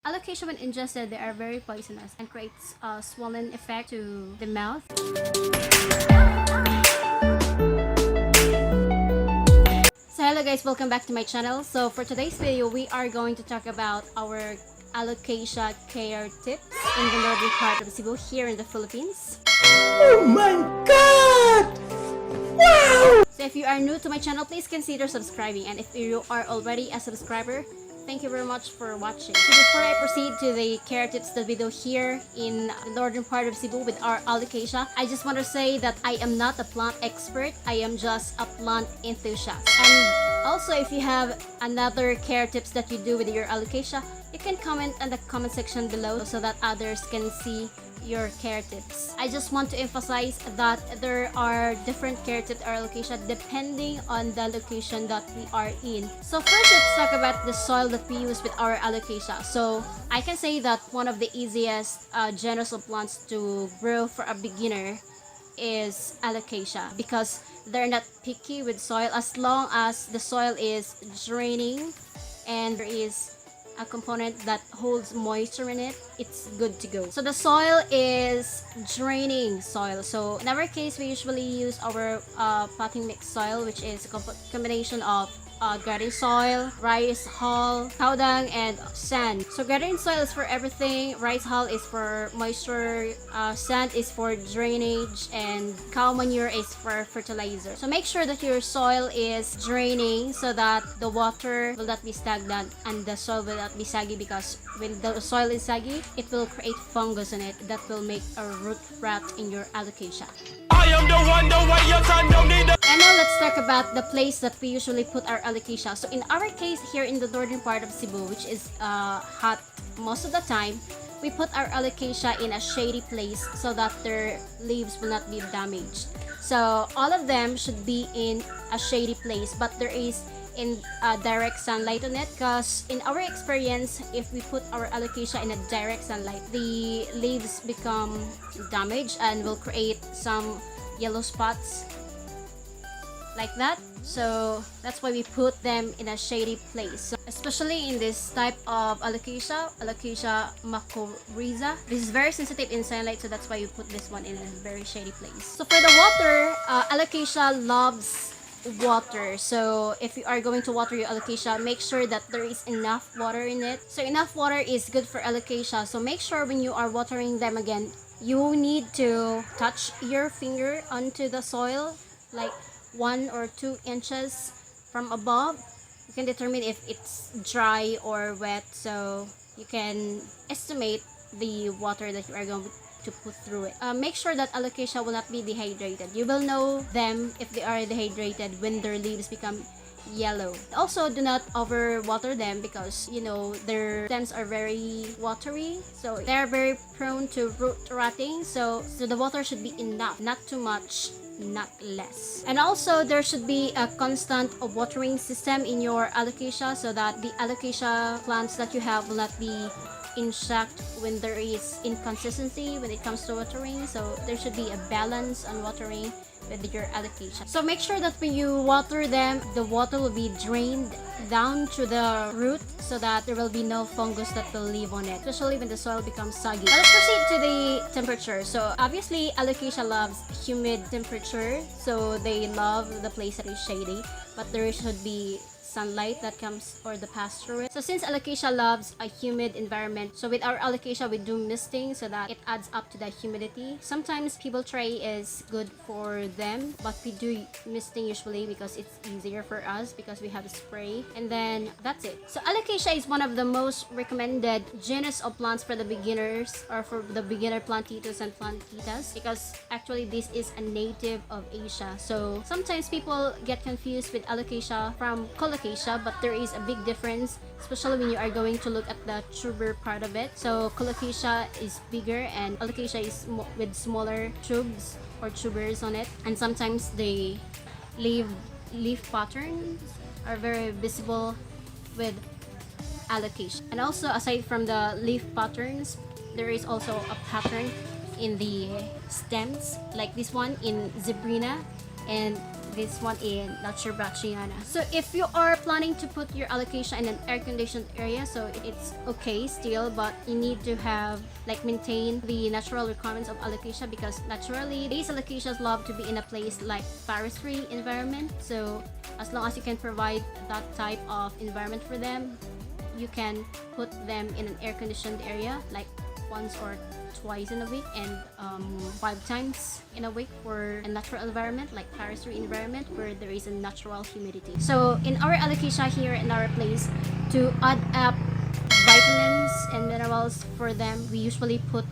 Alocasia, when ingested, they are very poisonous and creates a swollen effect to the mouth. So hello guys, welcome back to my channel. So for today's video, we are going to talk about our Alocasia care tips in the northern part of Cebu here in the Philippines. Oh my god! Wow! So if you are new to my channel, please consider subscribing, and if you are already a subscriber, thank you very much for watching. So before I proceed to the care tips that we do here in the northern part of Cebu with our Alocasia, I just want to say that I am not a plant expert. I am just a plant enthusiast. And also, if you have another care tips that you do with your Alocasia, you can comment in the comment section below so that others can see your care tips. I just want to emphasize that there are different care tips or Alocasia depending on the location that we are in. So first, let's talk about the soil that we use with our Alocasia. So I can say that one of the easiest genus of plants to grow for a beginner is Alocasia, because they're not picky with soil as long as the soil is draining and there is a component that holds moisture in it, it's good to go. So the soil is draining soil. So in our case, we usually use our potting mix soil, which is a combination of garden soil, rice hull, cow dung, and sand. So garden soil is for everything, rice hull is for moisture, sand is for drainage, and cow manure is for fertilizer. So make sure that your soil is draining so that the water will not be stagnant and the soil will not be saggy, because when the soil is saggy, it will create fungus in it that will make a root rot in your Alocasia. I am the one, the way your son don't need a... And now let's talk about the place that we usually put our Alocasia. So in our case here in the northern part of Cebu, which is hot most of the time, we put our Alocasia in a shady place so that their leaves will not be damaged. So all of them should be in a shady place, but there is in direct sunlight on it, because in our experience, if we put our Alocasia in a direct sunlight, the leaves become damaged and will create some yellow spots like that. So that's why we put them in a shady place. So especially in this type of Alocasia mycorrhiza, this is very sensitive in sunlight, so that's why you put this one in a very shady place. So for the water, Alocasia loves water. So if you are going to water your Alocasia, make sure that there is enough water in it. So enough water is good for Alocasia. So make sure when you are watering them again, you need to touch your finger onto the soil, like 1 or 2 inches from above. You can determine if it's dry or wet, so you can estimate the water that you are going to put through it. Make sure that Alocasia will not be dehydrated. You will know them if they are dehydrated when their leaves become yellow. Also, do not overwater them, because you know their stems are very watery, so they are very prone to root rotting. So the water should be enough, not too much, not less. And also there should be a constant watering system in your Alocasia so that the Alocasia plants that you have will not be insect when there is inconsistency when it comes to watering. So there should be a balance on watering with your Alocasia. So make sure that when you water them, the water will be drained down to the root so that there will be no fungus that will live on it, especially when the soil becomes soggy. Now let's proceed to the temperature. So obviously Alocasia loves humid temperature, so they love the place that is shady, but there should be sunlight that comes or the pass through it. So since Alocasia loves a humid environment, so with our Alocasia we do misting so that it adds up to the humidity. Sometimes pebble tray is good for them, but we do misting usually because it's easier for us because we have a spray, and then that's it. So Alocasia is one of the most recommended genus of plants for the beginners, or for the beginner plantitos and plantitas, because actually this is a native of Asia. So sometimes people get confused with Alocasia from Colocasia, but there is a big difference, especially when you are going to look at the tuber part of it. So Colocasia is bigger and Alocasia is with smaller tubes or tubers on it, and sometimes the leaf patterns are very visible with Alocasia. And also, aside from the leaf patterns, there is also a pattern in the stems, like this one in Zebrina, and this one in Nature Brachiana. So if you are planning to put your alocasia in an air-conditioned area, so it's okay still, but you need to have maintain the natural requirements of alocasia, because naturally these alocasias love to be in a place like forestry environment. So as long as you can provide that type of environment for them, you can put them in an air-conditioned area like once or twice in a week, and 5 times in a week for a natural environment like forestry environment where there is a natural humidity. So in our alocasia here in our place, to add up vitamins and minerals for them, we usually put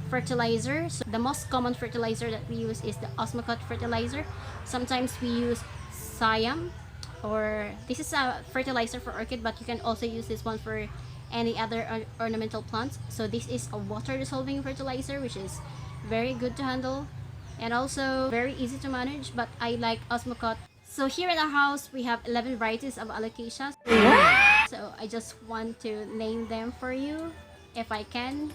fertilizer. So the most common fertilizer that we use is the osmocote fertilizer. Sometimes we use Siam, or this is a fertilizer for orchid, but you can also use this one for any other ornamental plants. So this is a water dissolving fertilizer, which is very good to handle and also very easy to manage, but I like osmocote. So here in our house we have 11 varieties of alocasia. So I just want to name them for you if I can,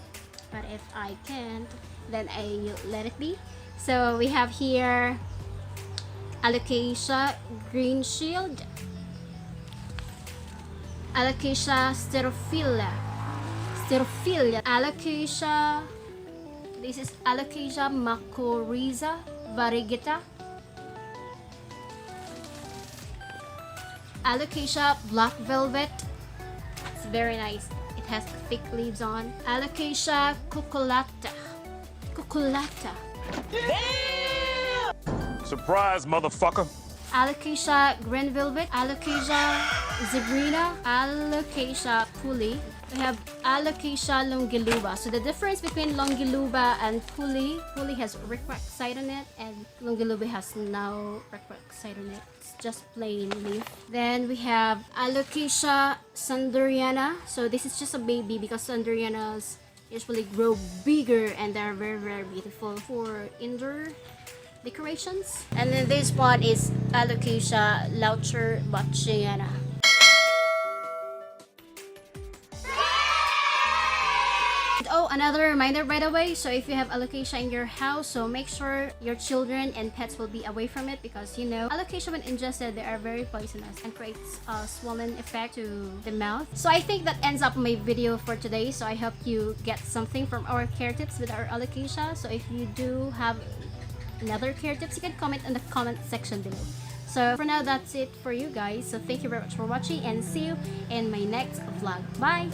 but if I can't, then I let it be. So we have here Alocasia Green Shield, Alocasia Sterophylla, Alocasia, this is Alocasia mycorrhiza variegata, Alocasia Black Velvet, it's very nice, it has thick leaves on, Alocasia cucullata, Surprise, motherfucker. Alocasia Green Velvet, Alocasia Zebrina, Alocasia Puli. We have Alocasia Longiluba. So the difference between Longiluba and Puli has rickraxite on it, and Longiluba has no rickraxite on it. It's just plain leaf. Then we have Alocasia Sanderiana. So this is just a baby because Sanderianas usually grow bigger and they're very, very beautiful for indoor decorations. And then this one is Alocasia Laucher Bachiana. Oh, another reminder by the way, so if you have alocasia in your house, so make sure your children and pets will be away from it, because you know alocasia when ingested, they are very poisonous and creates a swollen effect to the mouth. So I think that ends up my video for today. So I hope you get something from our care tips with our alocasia. So if you do have another care tips, you can comment in the comment section below. So for now, that's it for you guys. So thank you very much for watching, and see you in my next vlog. Bye!